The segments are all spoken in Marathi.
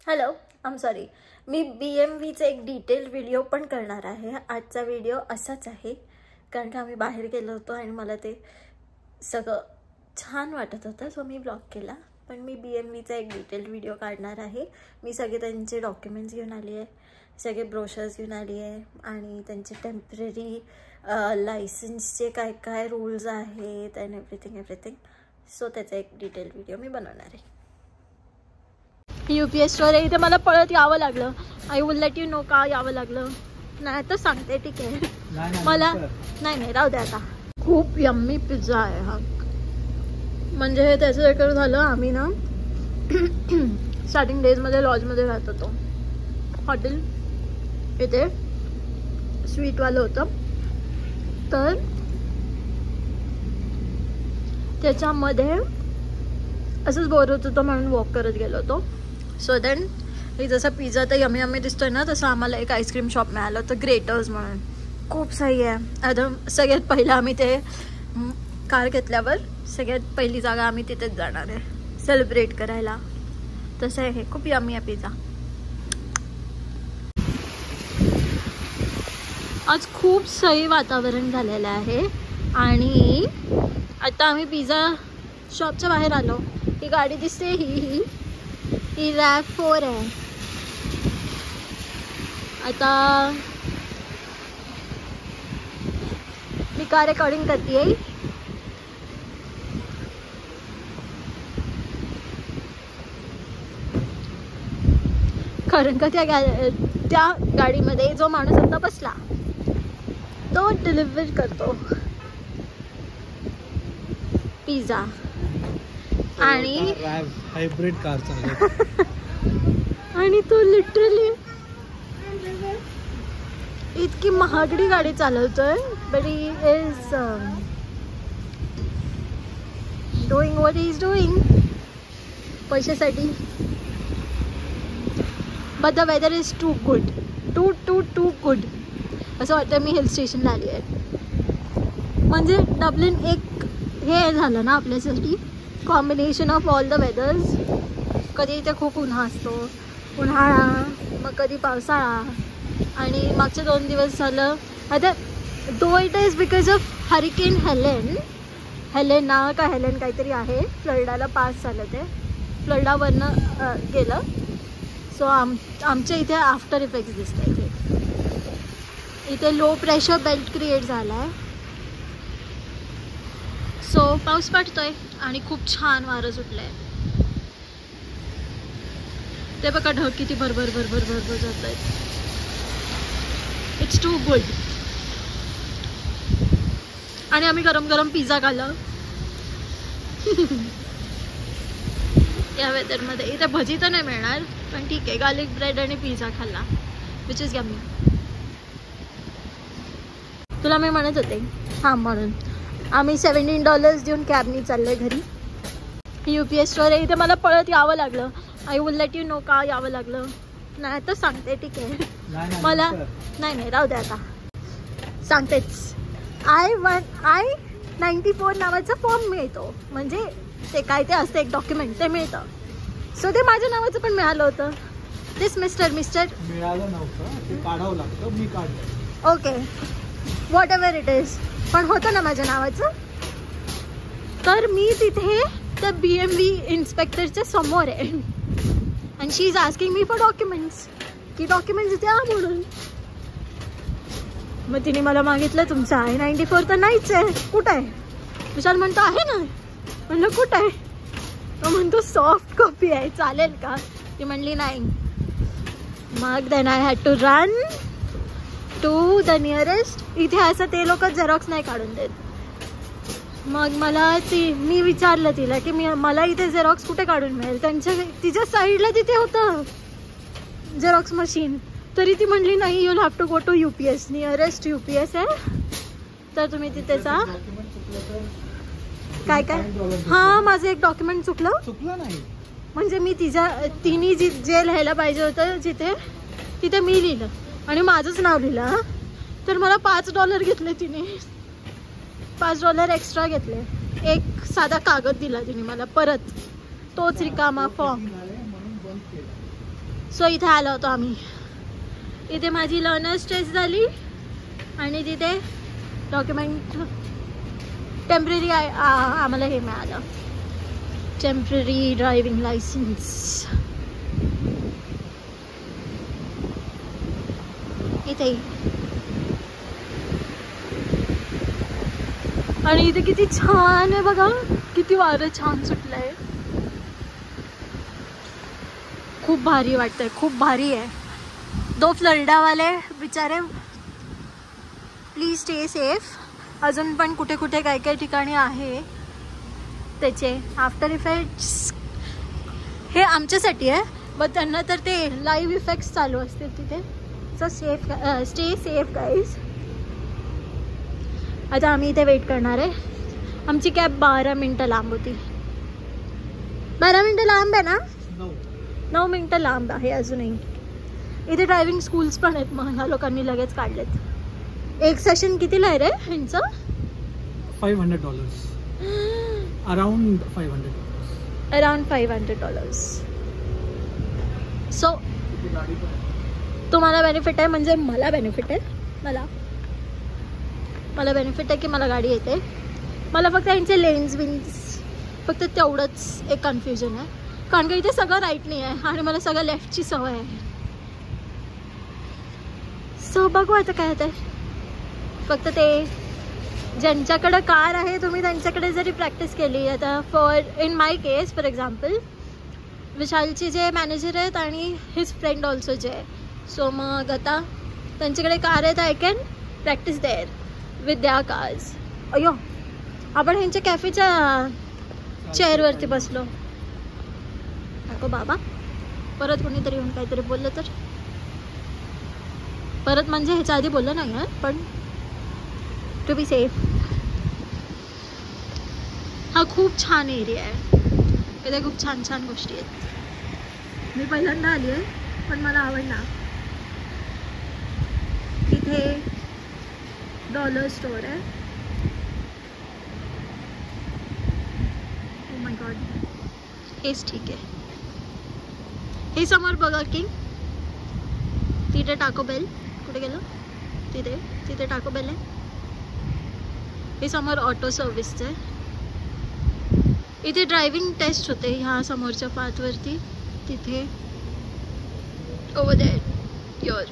हॅलो, आम सॉरी. मी BMWचा एक डिटेल व्हिडिओ पण करणार आहे. आजचा व्हिडिओ असाच आहे कारण की आम्ही बाहेर गेलो होतो आणि मला ते सगळं छान वाटत होतं, सो मी ब्लॉग केला. पण मी BMWचा एक डिटेल व्हिडिओ काढणार आहे. मी सगळे त्यांचे डॉक्युमेंट्स घेऊन आली आहे, सगळे ब्रोशर्स घेऊन आली आहे आणि त्यांचे टेम्पररी लायसन्सचे काय काय रूल्स आहेत अँड एव्हरीथिंग. सो त्याचा एक डिटेल व्हिडिओ मी बनवणार आहे. UPS स्टोअर आहे इथे. मला पळत यावं लागलं. I will let you know का यावं लागलं. नाही तर सांगते, ठीक आहे. मला नाही राहू दे आता. खूप यम्मी पिझ्झा आहे हा. म्हणजे त्याचं रेकॉर्ड झालं. आम्ही ना स्टार्टिंग डेजमध्ये लॉजमध्ये राहत होतो. हॉटेल इथे स्वीटवालं होतं, तर त्याच्यामध्ये असंच बोर होत होतं म्हणून वॉक करत गेलो होतो. सो देन जसं पिझ्झा तर यम्मी यम्मी दिसतोय ना, तसं आम्हाला एक आईस्क्रीम शॉप मिळालं होतं, ग्रेटर्स म्हणून. खूप सही आहे. आता सगळ्यात पहिलं आम्ही ते कार घेतल्यावर सगळ्यात पहिली जागा आम्ही तिथेच जाणार आहे सेलिब्रेट करायला. तसं आहे, खूप यम्मी आहे पिझ्झा. आज खूप सही वातावरण झालेलं आहे आणि आता आम्ही पिझ्झा शॉपच्या बाहेर आलो. ही गाडी दिसते, ही RAV4 आहे. आता मी कार रेकॉर्डिंग करते आहे. कारण का त्या गाडीमध्ये जो माणूस आता बसला तो डिलिव्हर करतो पिझ्झा. आणि हायब्रिड कार चालवतो आणि तो लिटरली इतकी महागडी गाडी चालवतोय, but he is doing what he is doing पैशासाठी. But the weather is too good, too good. असं वाटतं मी हिल स्टेशनला आली आहे. म्हणजे डब्लिन एक हे झालं ना आपल्यासाठी, कॉम्बिनेशन ऑफ ऑल द वेदर्स. कधी इथे खूप उन्हाळा, मग कधी पावसाळा, आणि मागचे 2 दिवस झालं आता though it is because of hurricane Helene काहीतरी आहे. फ्लोरिडाला पास झालं, ते फ्लोरिडावरनं गेलं. सो आमच्या इथे आफ्टर इफेक्ट्स दिसत आहेत. इथे लो प्रेशर बेल्ट क्रिएट झाला आहे. सो पाऊस पडतोय आणि खूप छान वारं सुटलंय. ते बघा ढग किती भरभर जात आहेत. It's too good. आणि आम्ही गरम गरम पिझ्झा खाल्ला या वेदरमध्ये. इथे भजी तर नाही मिळणार, पण ठीक आहे, गार्लिक ब्रेड आणि पिझ्झा खाल्ला, विच इज यम्मी. तुला मी म्हणत होते हां म्हणून आम्ही $17 देऊन कॅबनी चाललोय घरी. UPS स्टोअर आहे इथे. मला पळत यावं लागलं. I will let you know का यावं लागलं. नाही तर सांगते, ठीक आहे. मला नाही राहू दे आता. सांगतेच. I-94 नावाचा फॉर्म मिळतो, म्हणजे ते काय ते असतं एक डॉक्युमेंट, ते मिळतं. सो ते माझ्या नावाचं पण मिळालं होतं. दिस मिस्टर मिळालं नव्हतं, ते काढावं लागतं, मी काढलं. Okay, what ever it is, पण होतं ना माझ्या नावाचं. तर मी तिथे त्या BMW इन्स्पेक्टरच्या समोर आहे आणि she is asking me for documents, की डॉक्युमेंट्स द्या म्हणून. मग तिने मला मागितलं तुमचं I-94 तर नाहीच आहे, कुठं आहे. विशाल म्हणतो आहे ना. म्हणलं कुठं आहे. तो म्हणतो सॉफ्ट कॉपी आहे, चालेल का. ती म्हणली नाही. मग then I had to run to the nearest. इथे असं ते लोक झेरॉक्स नाही काढून देत. मग मी विचारलं तिला की मला इथे झेरॉक्स कुठे काढून मिळेल. तिच्या साईडला तिथे होतं झेरॉक्स मशीन. तरी ती म्हणली नाही, you will have to go to UPS, nearest UPS आहे, तर तुम्ही तिथे जा. काय हां, माझं एक डॉक्युमेंट चुकलं नाही. म्हणजे मी तिने जे लिहायला पाहिजे होतं तिथे मी लिहिलं आणि माझंच नाव लिहिलं. तर मला $5 घेतले तिने. $5 एक्स्ट्रा घेतले. एक साधा कागद दिला तिने मला परत, तोच रिकामा फॉर्म. सो इथे आलो होतो आम्ही. इथे माझी लर्नर्स टेस्ट झाली आणि तिथे डॉक्युमेंट टेम्पररी आम्हाला हे मिळालं, टेम्पररी ड्रायव्हिंग लायसन्स. इथे आणि इथे किती छान आहे बघा, किती वारं छान सुटलंय. खूप भारी वाटतंय, खूप भारी आहे. दो फ्लोरिडावाले बिचारे प्लीज स्टे सेफ. अजून पण कुठे कुठे काही काही ठिकाणी आहे त्याचे आफ्टर इफेक्ट्स. हे आमच्यासाठी आहे, बट त्यांना तर ते लाईव्ह इफेक्ट्स चालू असतील तिथे. So safe, stay safe guys. आता आम्ही इथे वेट करणार आहे. आमची कॅब 12 मिनटं लांब होती. 12 मिनटं लांब आहे ना? 9 मिनटं लांब आहे अजूनही. इथे ड्रायव्हिंग स्कूल्स पण आहेत, मग ह्या लोकांनी लगेच काढलेत. एक सेशन कितीला आहे रे ह्यांचं? $500. अराउंड $500. सो तुम्हाला बेनिफिट आहे, म्हणजे मला बेनिफिट आहे. मला बेनिफिट आहे की मला गाडी येते. मला फक्त यांचे लेन्स विन्स फक्त तेवढंच एक कन्फ्युजन आहे, कारण का इथे सगळं राईट नाही आहे आणि मला सगळं लेफ्टची सवय आहे. सो बघू आता काय होतं. फक्त ते ज्यांच्याकडे कार आहे तुम्ही त्यांच्याकडे जरी प्रॅक्टिस केली. आता in my case for example विशालचे जे मॅनेजर आहेत आणि हिज फ्रेंड ऑल्सो जे आहे, सो मग आता त्यांच्याकडे कार आहेत. I can practise there with their cars. अयो, आपण ह्यांच्या कॅफेच्या चेअरवरती बसलो. नको बाबा, परत कोणीतरी येऊन काहीतरी बोललं तर. परत म्हणजे ह्याच्या आधी बोललं नाही आहे, पण टू बी सेफ. हा खूप छान एरिया आहे, इथे खूप छान छान गोष्टी आहेत. मी पहिल्यांदा आली आहे पण मला आवडला. इथे डॉलर स्टोर आहे. ओ माय गॉड, हेच ठीक आहे. हे समोर बघा किंग, तिथे टाको बेल. कुठे गेलं? तिथे टाको बेल आहे. हे समोर ऑटो सर्व्हिसचं आहे. इथे ड्रायव्हिंग टेस्ट होते ह्या समोरच्या पाथवरती. तिथे ओव्हर देअर योर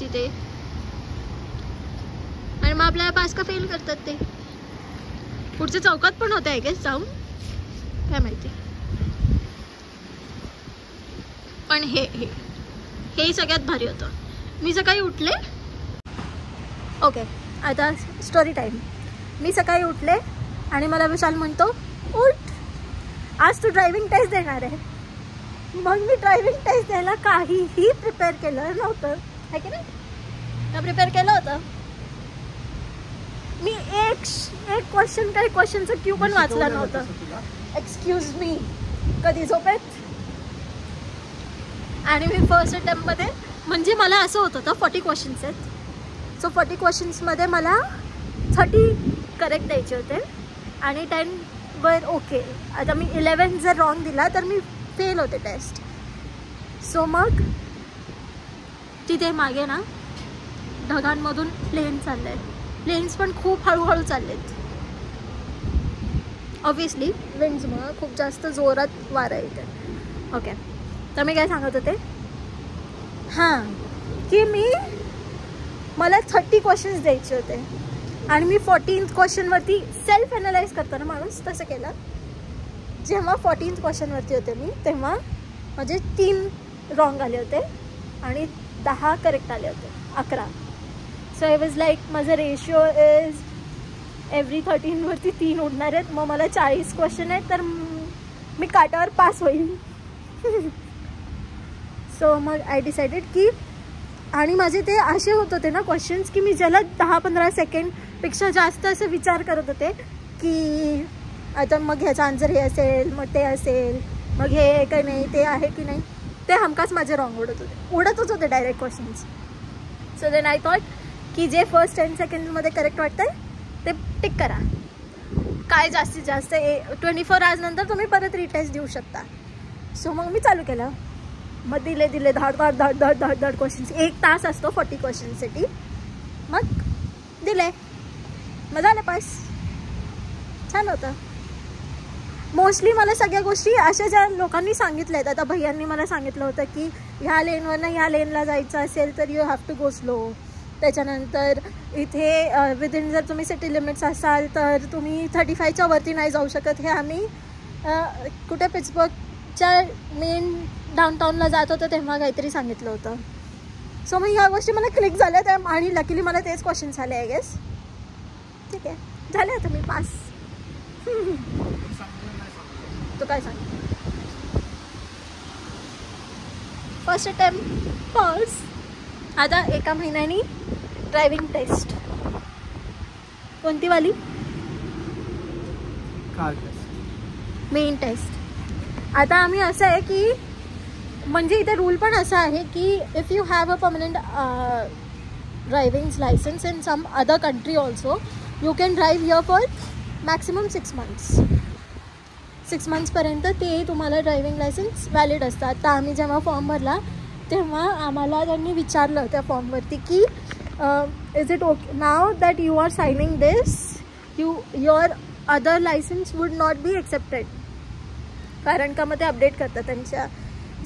तिथे. आणि मग आपल्याला पास का फेल करतात ते. पुढच्या चौकात पण होते आय गेस, जाऊन काय माहिती. पण हे सगळ्यात भारी होतं. मी सकाळी उठले. ओके, आता स्टोरी टाईम. मी सकाळी उठले आणि मला विशाल म्हणतो उठ, आज तू ड्रायव्हिंग टेस्ट देणार आहे. मग मी ड्रायव्हिंग टेस्ट द्यायला काहीही प्रिपेअर केलं नव्हतं, आहे की नाही? का प्रिपेअर केलं होतं मी. एक क्वेश्चन, काही क्वेश्चनचं क्यू पण वाचला नव्हतं. एक्सक्यूज मी, कधी झोपेत. आणि मी फर्स्ट अटेम्प्टमध्ये, म्हणजे मला असं होत होतं 40 क्वेश्चन्स आहेत. सो 40 क्वेश्चन्समध्ये मला 30 करेक्ट द्यायचे होते आणि 10 वर ओके. आता मी 11 जर रॉंग दिला तर मी फेल होते टेस्ट. सो मग तिथे मागे ना ढगांमधून प्लेन चालले आहेत. प्लेन्स पण खूप हळूहळू चाललेत. ऑब्विसली विंड्समुळं खूप जास्त जोरात वारा येते. ओके, तर मी काय सांगत होते, हां, की मला 30 क्वेश्चन्स द्यायचे होते आणि मी 14th क्वेश्चनवरती सेल्फ ॲनालाइज करतो ना माणूस, तसं केलं. जेव्हा 14th क्वेश्चनवरती होते मी तेव्हा माझे 3 रॉंग आले होते आणि 10 करेक्ट आले होते, 11. सो आय वॉज लाईक, माझा रेशिओ इज एव्हरी 13वरती 3 उडणार आहेत. मग मला 40 क्वेश्चन आहेत तर मी काटावर पास होईल. सो मग आय डिसाइडेड की, आणि माझे ते असे होत होते ना क्वेश्चन्स की मी ज्याला 10-15 सेकंडपेक्षा जास्त असं विचार करत होते की आता मग ह्याचा आन्सर हे असेल, मग ते असेल, मग हे काही नाही, ते आहे की नाही. ते हमखास माझे रॉंग उडतच होते direct questions. So then I thought की जे फर्स्ट 10 सेकंड्समध्ये करेक्ट वाटतं आहे ते टिक करा. काय जास्तीत जास्त 24 आवर्स नंतर तुम्ही परत रिटेस्ट देऊ शकता. सो मग मी चालू केलं मग दिले धाड क्वेश्चन्स. 1 तास असतो 40 क्वेश्चन्ससाठी. मग दिले, मग झालं पास. छान होतं. मोस्टली मला सगळ्या गोष्टी अशा ज्या लोकांनी सांगितल्या आहेत. आता भैयांनी मला सांगितलं होतं की ह्या लेनवरनं ह्या लेनला जायचं असेल तर you have to go slow. त्याच्यानंतर इथे विदिन जर तुम्ही सिटी लिमिट्स असाल तर तुम्ही 35च्या वरती नाही जाऊ शकत. हे आम्ही कुठे पिट्सबर्गच्या मेन डाऊनटाऊनला जात होतं तेव्हा काहीतरी सांगितलं होतं. सो मग ह्या गोष्टी मला क्लिक झाल्या त्या, आणि लकीली मला तेच क्वेश्चन्स आले आय गेस. ठीक आहे, झाले आता मी पास. तो काय सांग, फर्स्ट अटेम्प्ट पास. आता 1 महिन्यानी ड्रायव्हिंग टेस्ट. कोणती वाली? Car test, main test. आता आम्ही असं आहे की म्हणजे इथे रूल पण असा आहे की if you have a permanent driving licence in some other country also you can drive here for maximum 6 months. 6 monthsपर्यंत ते तुम्हाला ड्रायव्हिंग लायसन्स व्हॅलिड असतात. तर आम्ही जेव्हा फॉर्म भरला तेव्हा आम्हाला त्यांनी विचारलं त्या फॉर्मवरती की is it okay now that you are signing this your other licence would not be accepted. कारण का मग ते अपडेट करतात त्यांच्या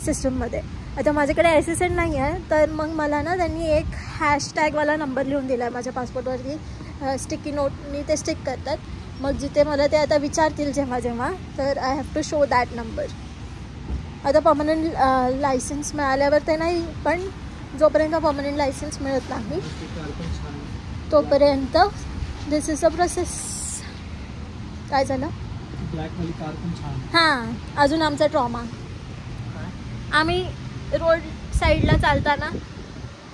सिस्टममध्ये. आता माझ्याकडे SSN नाही आहे तर मग मला ना त्यांनी एक हॅशटॅगवाला नंबर लिहून दिला आहे माझ्या पासपोर्टवरती. स्टिकी नोटनी ते स्टिक करतात. मग जिथे मला ते आता विचारतील जेव्हा तर I have to show that number. आता परमनंट लायसन्स मिळाल्यावर ते नाही, पण जोपर्यंत परमनंट लायसन्स मिळत नाही तोपर्यंत दिस इज अ प्रोसेस. काय झालं? ब्लॅकवाली कार पण छान. हां, अजून आमचा ट्रॉमा. आम्ही रोड साईडला चालताना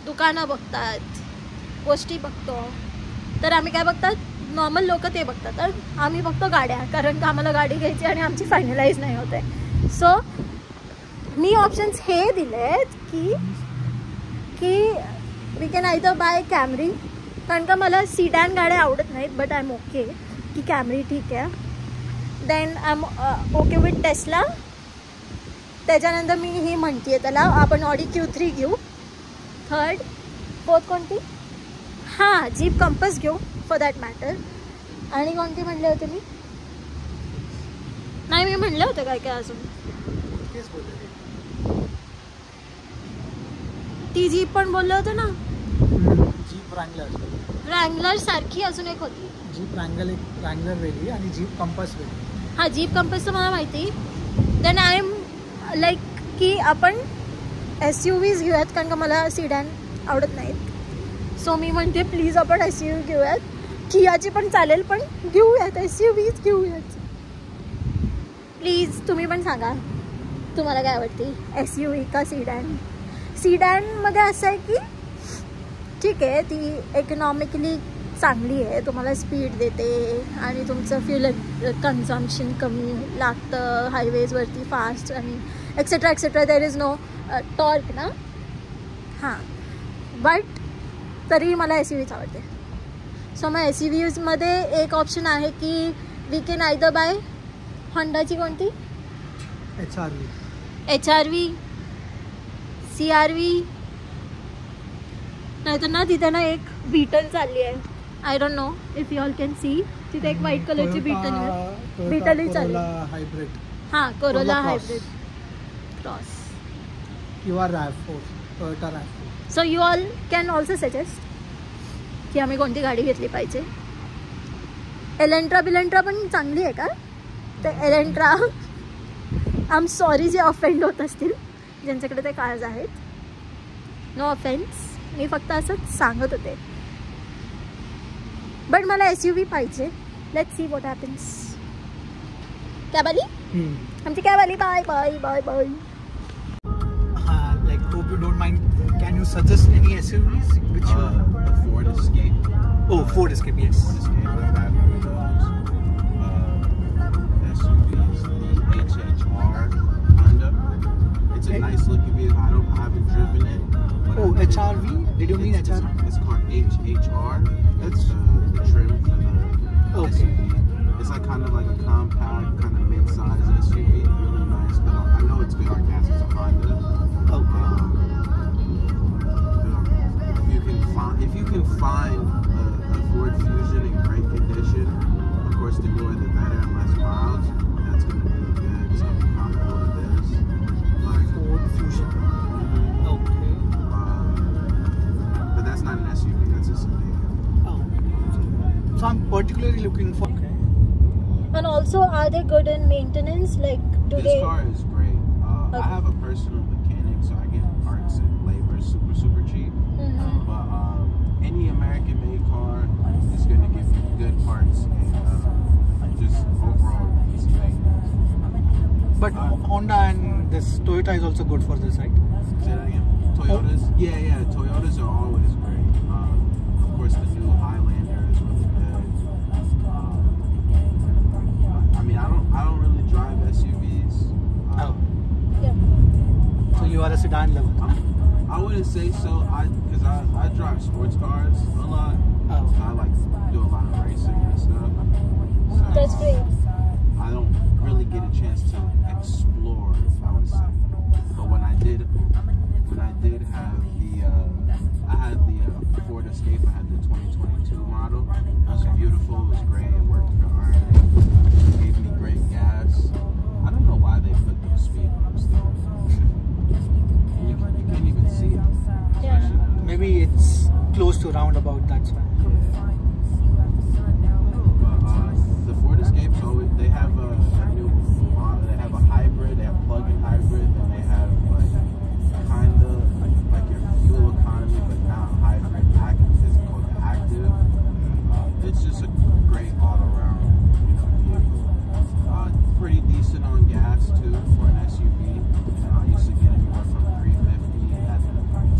दुकानं बघतात, गोष्टी बघतो. तर आम्ही काय बघतात, नॉर्मल लोक ते बघतात, तर आम्ही बघतो गाड्या. कारण का आम्हाला गाडी घ्यायची आणि आमची फायनलाइज नाही होत आहे. सो मी ऑप्शन्स हे दिले आहेत की we can either buy Camry. कारण का मला सीडॅन गाड्या आवडत नाहीत, बट आय एम ओके की कॅमरी ठीक आहे. Then I am okay with Tesla. त्याच्यानंतर मी ही म्हणते त्याला आपण ऑडी Q3 घेऊ. 3rd 4th कोणती? हां, जीप कंपस घेऊ फॉर दॅट मॅटर. आणि कोणती म्हणले होते मी? नाही, मी म्हणलं होतं काय काय अजून. ती जीप पण बोललं होतं ना. जीप रँगलर सारखी अजून एक होती. जीप रँगलर वेगळी आणि जीप कंपस वेगळी. हां, जीप कंपस तर मला माहिती. देन आय एम लाईक की आपण SUVs घेऊयात. कारण का मला सीडॅन आवडत नाहीत. सो मी म्हणते प्लीज आपण SUV घेऊयात. कियाची पण चालेल, पण घेऊयात SUVs घेऊयात प्लीज. तुम्ही पण सांगा तुम्हाला काय आवडते, SUV का सीडॅन? सीडॅनमध्ये असं आहे की ठीक आहे, ती इकॉनॉमिकली चांगली आहे, तुम्हाला स्पीड देते आणि तुमचं फ्युल कन्झम्पशन कमी लागतं हायवेजवरती फास्ट आणि etcetera etcetera. There is no torque ना. हां, बट तरी मला SUVच आवडते. सो मग SUVजमध्ये एक ऑप्शन आहे की वी कॅन आयदर बाय होंडाची कोणती HRV CRV, नाहीतर ना तिथे ना एक बीटल चालली आहे. I don't know if you all can see. तिथे एक व्हाईट कलरची बीटल आहे. बीटलही चालली. हां, कोरोला हायब्रिड क्रॉस किंवा Toyota RAV4. So you all can also suggest की आम्ही कोणती गाडी घेतली पाहिजे. एलेंट्रा पण चांगली आहे का? तर एलेंट्रा आय एम सॉरी जे ऑफेंड होत असतील ज्यांच्याकडे ते कार्स आहेत. नो ऑफेन्स, मी फक्त असंच सांगत होते. बट मला SUV पाहिजे. Let's see what happens. Cab आली आमची, कॅब आली. Bye bye bye bye. Like, hope you don't mind. Can you suggest any SUVs which you? The Ford Escape. Oh, Ford Escape, yes. Ford Escape. I've had one of those. SUVs, the HHR Honda. It's a nice looking vehicle. I haven't driven it. But Oh, HRV? Did you mean HRV? It's called HHR. That's the trim for the Okay. SUV. It's like kind of like a compact, kind of mid-size SUV. Really nice. But I know it's been our gas. It's a Honda. particularly looking for. Okay. And also, are they good in maintenance? Like, do This they? car is great. Okay. I have a personal mechanic, so I get parts and labor super cheap. Mhm. But any American-made car is going to give you good parts and just overall easy maintenance. But Honda and this Toyota is also good for this, right? Say that again. Toyotas? Yeah. Toyotas are always great. Of course, the new Highlander is really good. I mean, I don't really drive SUVs. Oh. Yeah. So you are a sedan lover. I wouldn't say so. Because I drive sports cars a lot. Oh. I like do a lot of racing and stuff. So, That's great. I don't really get a chance to explore, I would say. But when I did have I had the Ford Escape. I had the 2022 model. It was beautiful. It was great. It worked for ironing. It gave me great gas. I don't know why they put those speed bumps there. You can't even see it. Yeah. Especially- Maybe it's close to roundabout, that's why. The Ford Escapes always they have a new model. They have a hybrid. They have plug-in hybrid, and they have kind of like your fuel economy, but not hybrid. It's called the Active. It's just a great all-around vehicle. Pretty decent on gas too for an SUV. I used to get anywhere from 350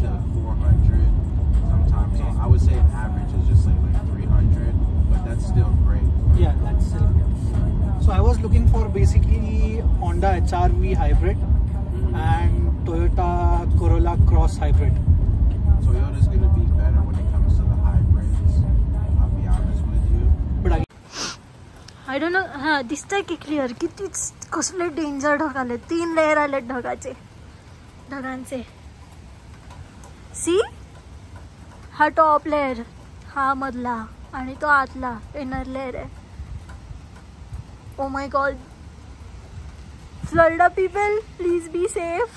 to 400. Sometimes I would say an average is just like 300, but that's still great. Yeah, that's still good. So I was looking for basically Honda HR-V hybrid and Toyota Corolla Cross hybrid. Toyota's going to be better when it comes to the hybrids, I'll be honest with you. But again, I don't know. हां, दिसतंय की क्लिअर किती कसले डेंजर ढग आले. 3 लेअर आलेत ढगांचे. सी, हा टॉप लेअर, हा मधला आणि तो आतला इनर लेअर आहे. Oh my God. Florida people, please be safe.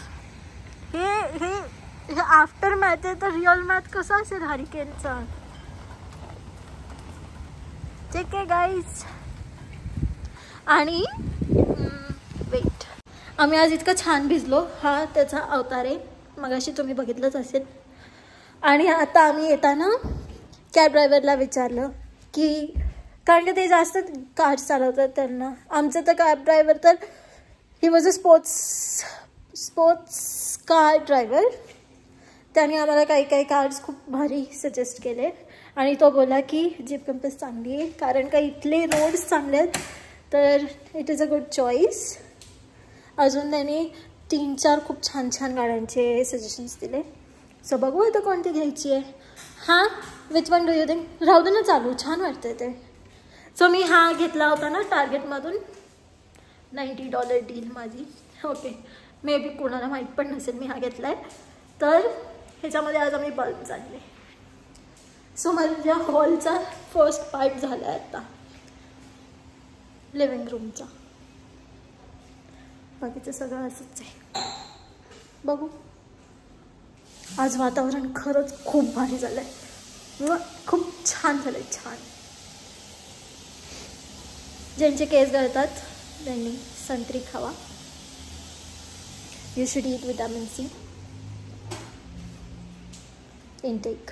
हे आफ्टर मॅथ आहे, तर रिअल मॅथ कसा असेल हरिकेनचा. ठीक आहे गाईज. आणि वेट, आम्ही आज इतकं छान भिजलो. हा त्याचा अवतार आहे, मगाशी तुम्ही बघितलंच असेल. आणि आता आम्ही येताना कॅब ड्रायव्हरला विचारलं की, कारण की ते जास्त कार्स चालवतात त्यांना. आमचं तर कॅब ड्रायव्हर तर he was a sports car driver. त्याने आम्हाला काही कार्स खूप भारी सजेस्ट केले. आणि तो बोला की जीप कंपस चांगली आहे, कारण का इथले रोड्स चांगले आहेत, तर it is a good choice. अजून त्यांनी 3-4 खूप छान गाड्यांचे सजेशन्स दिले. सो बघू आता कोणती घ्यायची आहे. हां, which one do you think? राहू दे ना चालू, छान वाटतं ते. सो मी हा घेतला होता ना टार्गेटमधून, $90 डील माझी. ओके, मे बी कोणाला माहीत पण नसेल मी हा घेतला आहे. तर ह्याच्यामध्ये आज आम्ही बल्ब आणले. सो माझ्या हॉलचा फर्स्ट पार्ट झाला आहे आता, लिव्हिंग रूमचा. बाकीचं सगळं असंच आहे. बघू. आज वातावरण खरंच खूप भारी झालं आहे, खूप छान झालं आहे, छान. ज्यांचे केस गळतात त्यांनी संत्री खावा. You should eat vitamin C intake.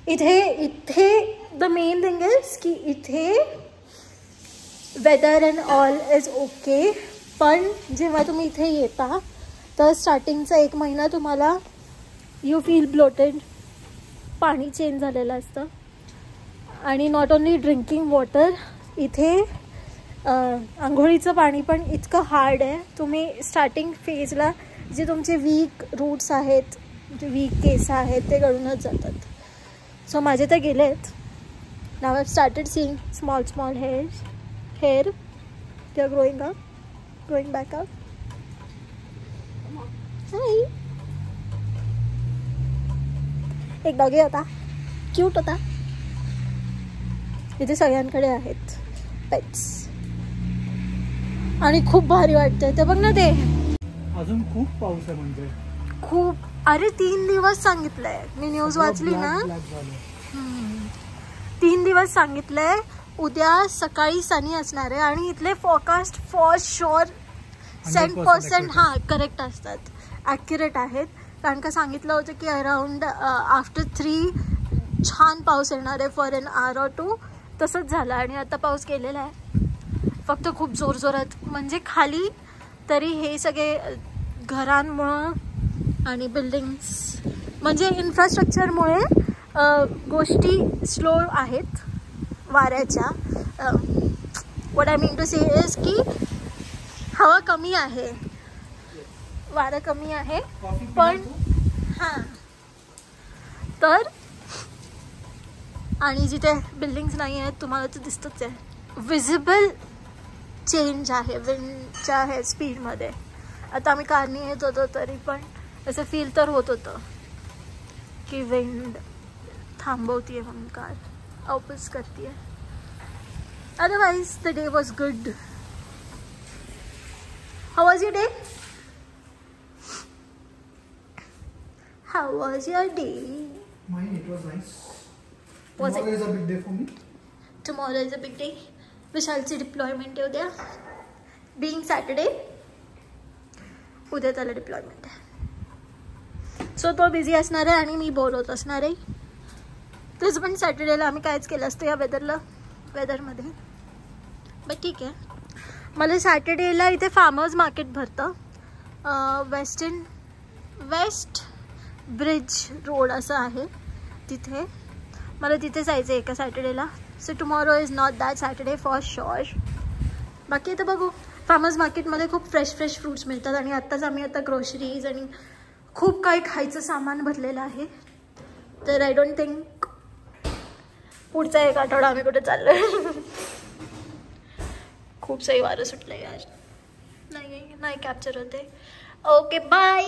इथे द मेन थिंग इज की इथे weather and all is okay. पण जेव्हा तुम्ही इथे येता तर स्टार्टिंगचा 1 महिना तुम्हाला यू फील ब्लोटेड. पाणी चेंज झालेलं असतं. आणि नॉट ओन्ली ड्रिंकिंग वॉटर, इथे आंघोळीचं पाणी पण इतकं हार्ड आहे. तुम्ही स्टार्टिंग फेजला जे तुमचे वीक रूट्स आहेत, जे वीक केस आहेत, ते गळूनच जातात. सो माझे तर गेलेत. नाव I started seeing small hair they are growing back up. Hi. एक डॉगी होता, क्यूट होता. इथे सगळ्यांकडे आहेत पेट्स. आणि खूप भारी वाटतंय ते. बघ ना, ते अजून खूप पाऊस आहे म्हणजे खूप. अरे 3 दिवस सांगितलंय मी, न्यूज वाचली ना. 3 दिवस सांगितलंय. उद्या सकाळी सनी असणार आहे आणि इथले फोरकास्ट फॉर शुअर 100% हां करेक्ट असतात, ॲक्युरेट आहेत. कारण का सांगितलं होतं की अराउंड आफ्टर 3 छान पाऊस येणार आहे फॉर एन आवर ऑर 2. तसंच झालं आणि आता पाऊस गेलेला आहे, फक्त खूप जोरजोरात. म्हणजे खाली तरी हे सगळे घरांमुळं आणि बिल्डिंग्स म्हणजे इन्फ्रास्ट्रक्चरमुळे गोष्टी स्लो आहेत वाऱ्याच्या. What I mean to say is की हवा कमी आहे, वारं कमी आहे. पण हां तर आणि जिथे बिल्डिंग्स नाही आहेत तुम्हाला तर दिसतच आहे, विजिबल चेंज आहे विंडच्या हे स्पीडमध्ये. आता आम्ही कारने येत होतो तरी पण असं फील तर होत होतं की विंड थांबवतीये म्हणून कार ऑपोज करते. Otherwise the day was good. How was your day? How was your day? Mine, it was nice. Was Tomorrow it? is a big day for me. Tomorrow is a big day. विशालची डिप्लॉयमेंट आहे उद्या. बीइंग सॅटर्डे उद्या त्याला डिप्लॉयमेंट आहे. सो तो बिझी असणार आहे आणि मी बोर होत असणार आहे. तेच पण सॅटर्डेला आम्ही कायच केलं असतं या वेदरमध्ये. बट ठीक आहे. मला सॅटर्डेला इथे फार्मर्स मार्केट भरतं, वेस्ट ब्रिज रोड असं आहे तिथे. मला तिथे जायचं आहे एका सॅटर्डेला. So tomorrow is not that Saturday for sure. बाकी तर बघू. फार्मर्स मार्केटमध्ये खूप फ्रेश फ्रूट्स मिळतात आणि आत्ताच आम्ही आता ग्रोसरीज आणि खूप काही खायचं सामान भरलेलं आहे. तर आय डोंट थिंक पुढचा 1 आठवडा आम्ही कुठे चाललो आहे. खूप सही वारं सुटलं आहे आज. नाही कॅप्चर होते. Okay bye.